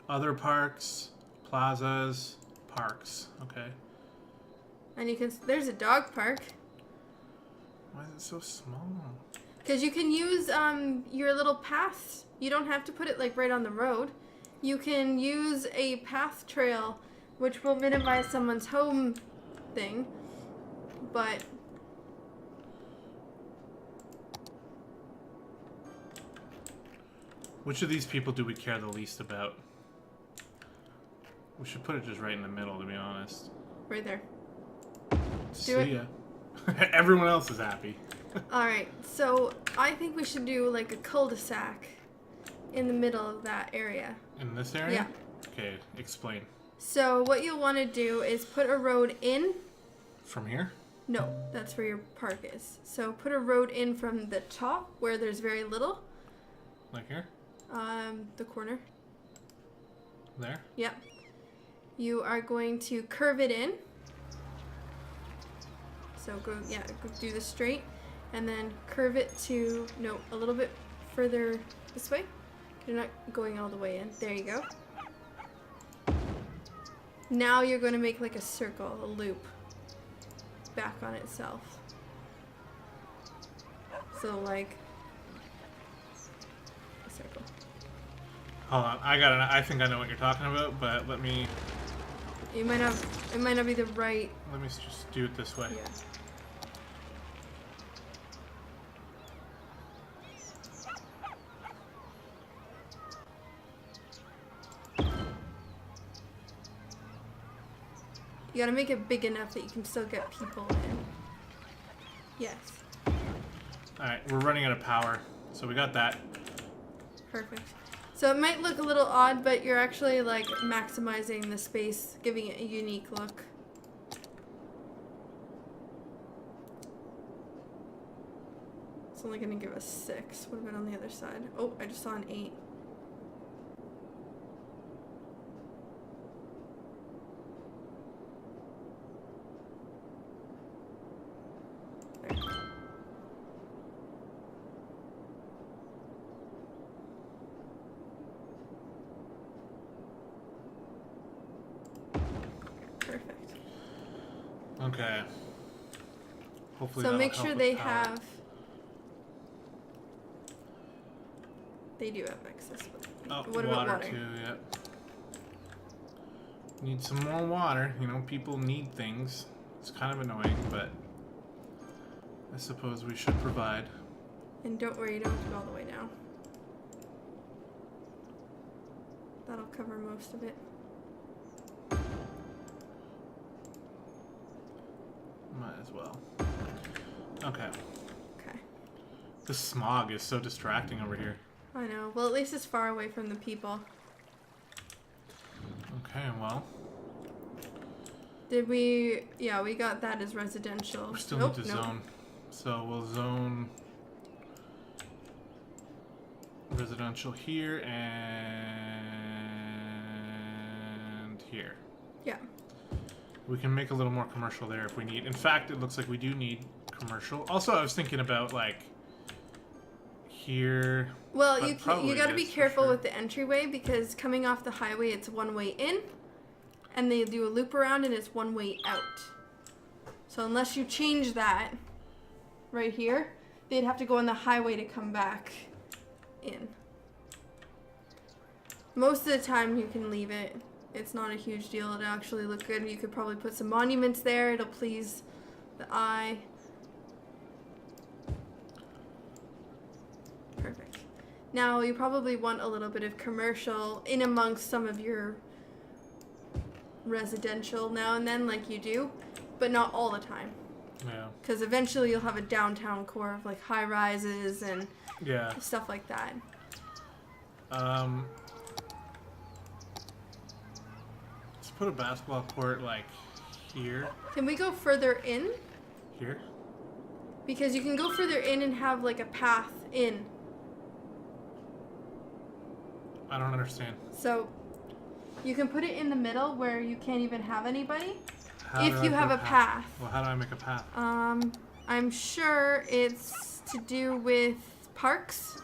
Other parks, plazas, parks. Okay. And you can, there's a dog park. Why is it so small? Because you can use your little paths. You don't have to put it like right on the road. You can use a path trail, which will minimize someone's home thing. But which of these people do we care the least about? We should put it just right in the middle, to be honest. right there. See ya. Everyone else is happy. Alright, so I think we should do like a cul-de-sac in the middle of that area. In this area? Yeah. Okay, explain. So what you'll want to do is put a road in. From here? No, that's where your park is. So put a road in from the top where there's very little. Like here? The corner. There? Yep. You are going to curve it in. So go do this straight, and then curve it to a little bit further this way. You're not going all the way in. There you go. Now you're going to make like a circle, a loop, back on itself. So like a circle. Hold on, I think I know what you're talking about, but let me. It might not be the right. Let me just do it this way. Yeah. You gotta make it big enough that you can still get people in. Yes. Alright, we're running out of power, so we got that. Perfect. So it might look a little odd, but you're actually like maximizing the space, giving it a unique look. It's only gonna give us 6. What about on the other side? Oh, I just saw an 8. Perfect. Okay. Hopefully So that'll make help sure with they power. have. They do have excess. Oh, What about water? too, yep. Need some more water. You know, people need things. It's kind of annoying, but I suppose we should provide. And don't worry, you don't have to go all the way down. That'll cover most of it. Might as well. Okay. Okay. The smog is so distracting over here. I know. Well, at least it's far away from the people. Okay, well. Did we... Yeah, we got that as residential. We still need to zone. So we'll zone residential here and here. Yeah. We can make a little more commercial there if we need. In fact, it looks like we do need commercial. Also, I was thinking about like here. Well, you got to be yes, for careful sure. with the entryway because coming off the highway, it's one way in, and they do a loop around and it's one way out. So unless you change that right here, they'd have to go on the highway to come back in. Most of the time you can leave it. It's not a huge deal. It'll actually look good. You could probably put some monuments there. It'll please the eye. Perfect. Now you probably want a little bit of commercial in amongst some of your residential now and then, like you do, but not all the time. Yeah. Because eventually you'll have a downtown core of like high rises and Yeah. stuff like that. Let's put a basketball court like here. Can we go further in? Here. Because you can go further in and have like a path in. I don't understand. So you can put it in the middle where you can't even have anybody. How If do I you put have a path. Well, how do I make a path? I'm sure it's to do with parks.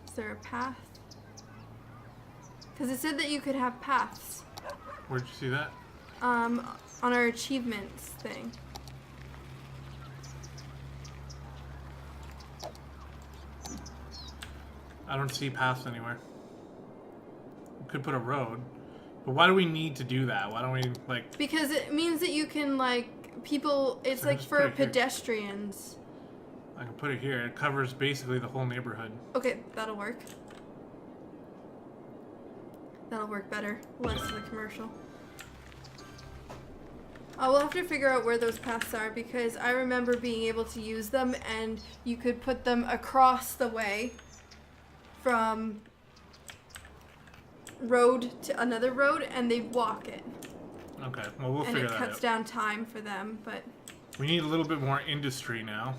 Is there a path? Because it said that you could have paths. Where'd you see that? On our achievements thing. I don't see paths anywhere. We could put a road. But why do we need to do that? Why don't we, like... Because it means that you can, like, people, it's So like just for put it here. pedestrians. I can put it here. It covers basically the whole neighborhood. Okay, that'll work. That'll work better. Less of the commercial. We'll have to figure out where those paths are because I remember being able to use them and you could put them across the way from road to another road and they walk it. Okay, well, we'll And figure it that cuts out. down time for them, but... We need a little bit more industry now.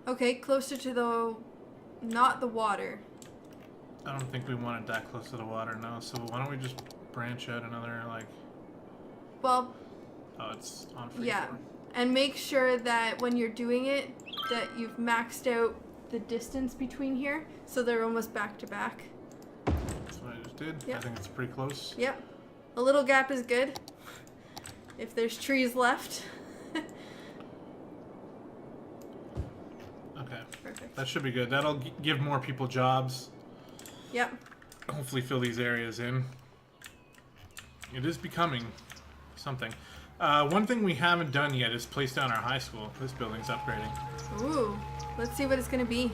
Okay, closer to the... not the water. I don't think we want it that close to the water now, so why don't we just branch out another, like... Well, Oh, it's on free Yeah. form. And make sure that when you're doing it, that you've maxed out the distance between here, so they're almost back to back. That's what I just did. Yep. I think it's pretty close. Yep. A little gap is good. If there's trees left. Okay. Perfect. That should be good. That'll give more people jobs. Yep. Hopefully fill these areas in. It is becoming something. One thing we haven't done yet is place down our high school. This building's upgrading. Ooh. Let's see what it's gonna be.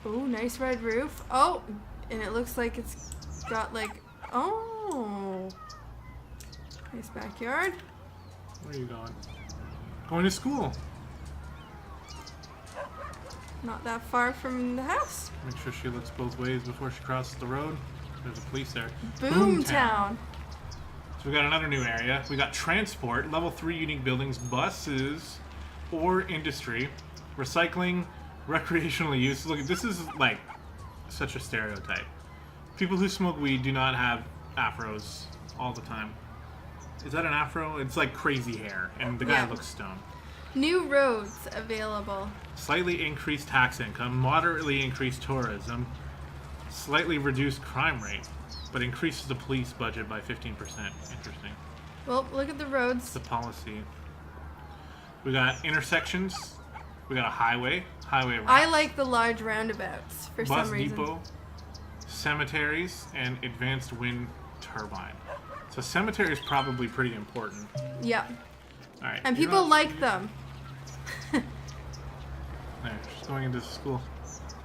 Ooh, nice red roof. Oh, and it looks like it's got like, oh. Nice backyard. Where are you going? Going to school. Not that far from the house. Make sure she looks both ways before she crosses the road. There's a police there. Boomtown. So we got another new area. We got transport, level 3 unique buildings, buses, or industry, recycling, recreational use. Look, this is like such a stereotype. People who smoke weed do not have afros all the time. Is that an afro? It's like crazy hair, and the guy Yeah. looks stoned. New roads available. Slightly increased tax income, moderately increased tourism, slightly reduced crime rate, but increases the police budget by 15%. Interesting. Well, look at the roads. It's the policy. We got intersections. We got a highway. Highway ramps. I like the large roundabouts for bus some reason. depot, cemeteries, and advanced wind turbine. So cemetery is probably pretty important. Yeah. All right. And you're people not- like them. There, she's going into school.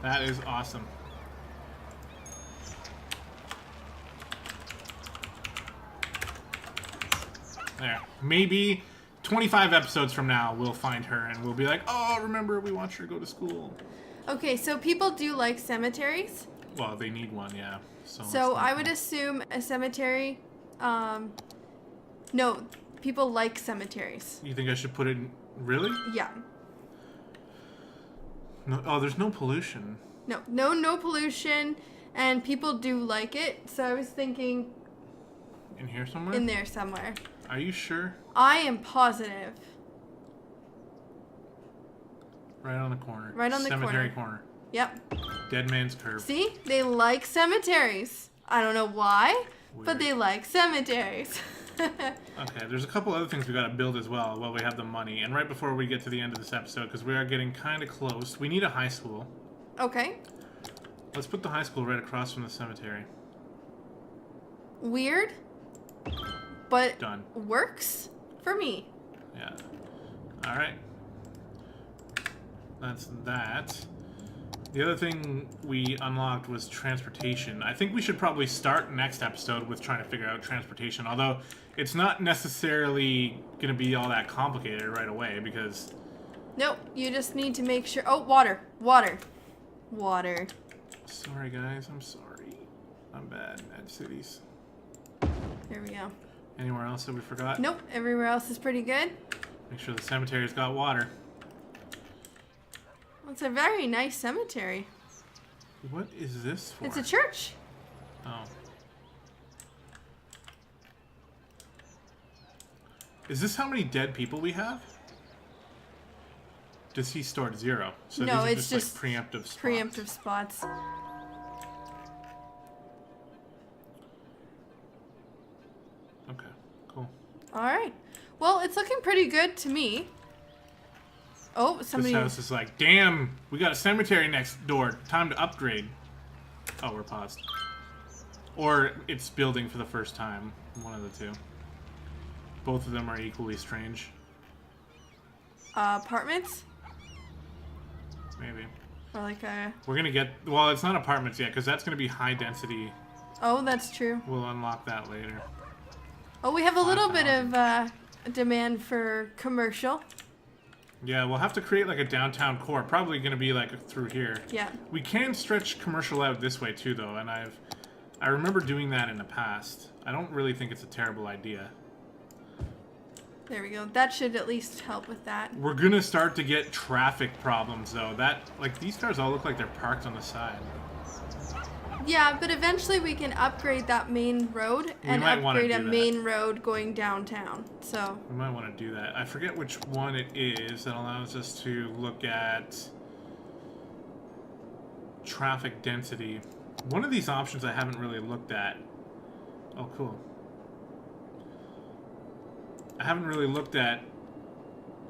That is awesome. There. Maybe 25 episodes from now, we'll find her and we'll be like, oh, remember, we want you to go to school. Okay, so people do like cemeteries. Well, they need one, yeah. So I would assume a cemetery. No, people like cemeteries. You think I should put it in... Really? Yeah. No, oh, there's no pollution. No pollution, and people do like it. So I was thinking In here somewhere? in there somewhere. Are you sure? I am positive. Right on the corner. Right on the Cemetery corner. Yep. Dead Man's Curve. See, they like cemeteries. I don't know why, but Weird. they like cemeteries. Okay, there's a couple other things we gotta build as well while we have the money. And right before we get to the end of this episode, because we are getting kind of close, we need a high school. Okay. Let's put the high school right across from the cemetery. Weird, but Done. works for me. Yeah. Alright. That's that. The other thing we unlocked was transportation. I think we should probably start next episode with trying to figure out transportation, although it's not necessarily going to be all that complicated right away because... Nope, you just need to make sure. Oh, water. Water. Sorry guys, I'm sorry. I'm bad at cities. There we go. Anywhere else that we forgot? Nope, everywhere else is pretty good. Make sure the cemetery's got water. It's a very nice cemetery. What is this for? It's a church. Oh. Is this how many dead people we have? Does he store 0? So No, these are it's just just like preemptive spots. Preemptive spots. Okay, cool. All right. Well, it's looking pretty good to me. Oh, somebody. This house is like, damn, we got a cemetery next door. Time to upgrade. Oh, we're paused. Or it's building for the first time. One of the two. Both of them are equally strange. Apartments? Maybe. Or like a. We're gonna get, well, it's not apartments yet, because that's gonna be high density. Oh, that's true. We'll unlock that later. Oh, we have a little bit 5,000. of demand for commercial. Yeah, we'll have to create like a downtown core. Probably gonna be like through here. Yeah. We can stretch commercial out this way too, though, and I remember doing that in the past. I don't really think it's a terrible idea. There we go. That should at least help with that. We're gonna start to get traffic problems though. Like these cars all look like they're parked on the side. Yeah, but eventually we can upgrade that main road and upgrade a main road going downtown. So we might want to do that. I forget which one it is that allows us to look at traffic density. One of these options I haven't really looked at. Oh, cool. I haven't really looked at.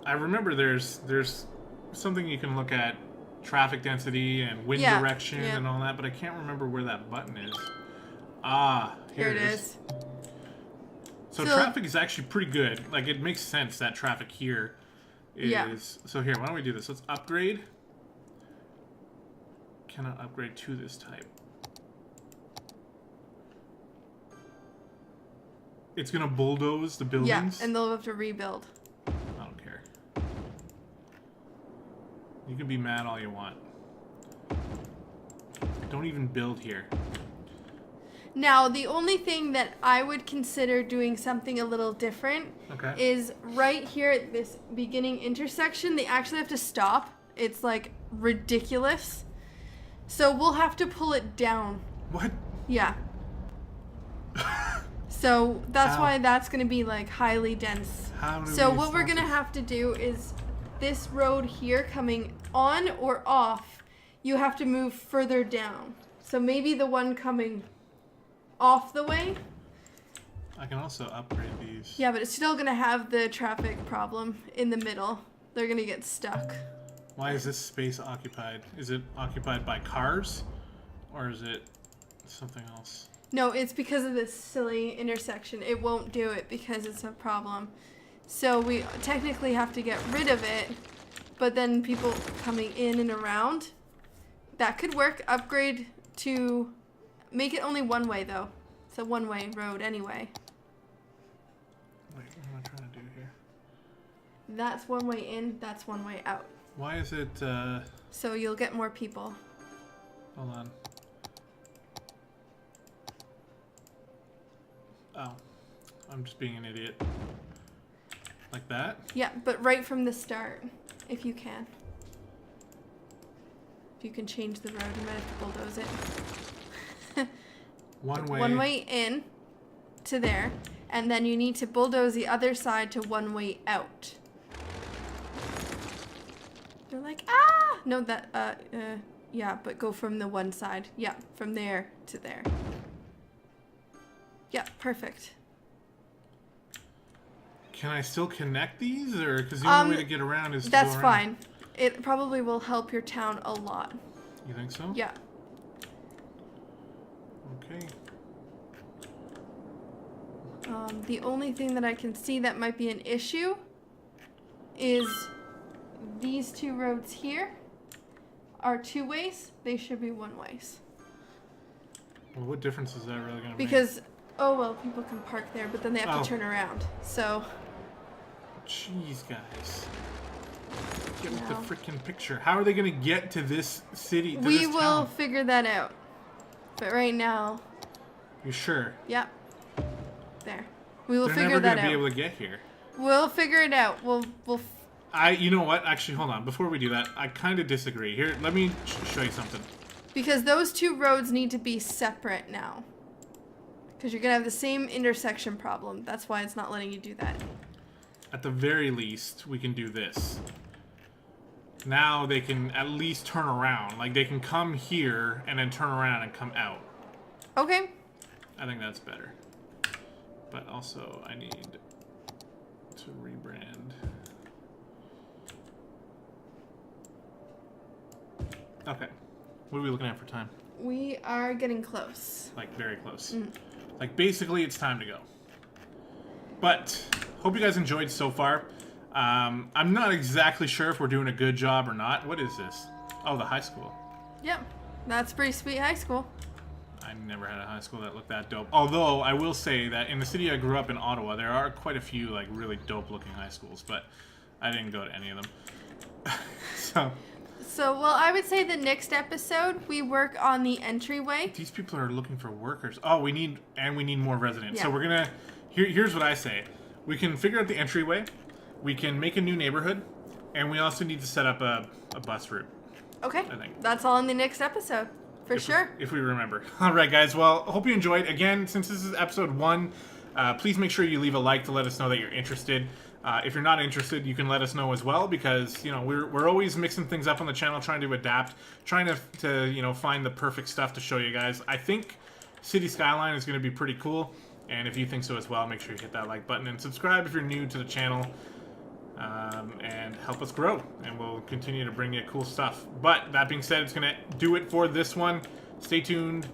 I remember there's something you can look at. Traffic density and wind direction and all that, but I can't remember where that button is. Ah, here it is. So traffic is actually pretty good. Like, it makes sense that traffic here is... Yeah. So here, why don't we do this? Let's upgrade. Cannot upgrade to this type. It's going to bulldoze the buildings? Yeah, and they'll have to rebuild. I don't care. You can be mad all you want. Don't even build here. Now, the only thing that I would consider doing something a little different is right here at this beginning intersection, they actually have to stop. It's like ridiculous. So we'll have to pull it down. What? Yeah. So that's why that's going to be like highly dense. So what we're going to have to do is this road here coming on or off, you have to move further down. So maybe the one coming off the way. I can also upgrade these. Yeah, but it's still going to have the traffic problem in the middle. They're going to get stuck. Why is this space occupied? Is it occupied by cars? Or is it something else? No, it's because of this silly intersection. It won't do it because it's a problem. So we technically have to get rid of it, but then people coming in and around, that could work. Upgrade to make it only one way though. It's a one-way road anyway. Wait, what am I trying to do here? That's one way in, that's one way out. Why is it, So you'll get more people. Hold on. Oh. I'm just being an idiot. Like that? Yeah, but right from the start, if you can. If you can change the road, you might have to bulldoze it. One way. One way in to there, and then you need to bulldoze the other side to one way out. They're like, ah! No, that, yeah, but go from the one side. Yeah, from there to there. Yeah, perfect. Can I still connect these, or because the only way to get around is to that's go around? fine. It probably will help your town a lot. You think so? Yeah. Okay. The only thing that I can see that might be an issue is these two roads here are two ways. They should be one ways. Well, what difference is that really going to make? Because, oh well, people can park there, but then they have to turn around. So. Jeez, guys. Get with the freaking picture. How are they going to get to this city? To we this will town? figure that out. But right now. You sure? Yep. There. We will They're figure that out. They're never going to be able to get here. We'll figure it out. We'll. You know what? Actually, hold on. Before we do that, I kind of disagree. Here, let me show you something. Because those two roads need to be separate now. Because you're going to have the same intersection problem. That's why it's not letting you do that. At the very least, we can do this. Now they can at least turn around. Like, they can come here and then turn around and come out. Okay. I think that's better. But also, I need to rebrand. Okay. What are we looking at for time? We are getting close. Like, very close. Like, basically, it's time to go. But, hope you guys enjoyed so far. I'm not exactly sure if we're doing a good job or not. What is this? Oh, the high school. Yep. That's pretty sweet high school. I never had a high school that looked that dope. Although, I will say that in the city I grew up in, Ottawa, there are quite a few, like, really dope-looking high schools. But I didn't go to any of them. So, well, I would say the next episode, we work on the entryway. These people are looking for workers. Oh, we need more residents. Yeah. So we're going to... Here's what I say. we can figure out the entryway, we can make a new neighborhood, and we also need to set up a bus route. Okay. I think. That's all in the next episode. For sure. If we remember. All right, guys. Well, hope you enjoyed. Again, since this is episode 1, please make sure you leave a like to let us know that you're interested. If you're not interested, you can let us know as well, because we're always mixing things up on the channel, trying to adapt, trying to find the perfect stuff to show you guys. I think City Skyline is going to be pretty cool, and if you think so as well, make sure you hit that like button and subscribe if you're new to the channel, and help us grow, and we'll continue to bring you cool stuff. But that being said, it's going to do it for this one. Stay tuned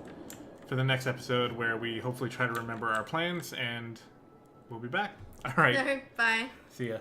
for the next episode, where we hopefully try to remember our plans, and we'll be back. All right. Bye. See ya.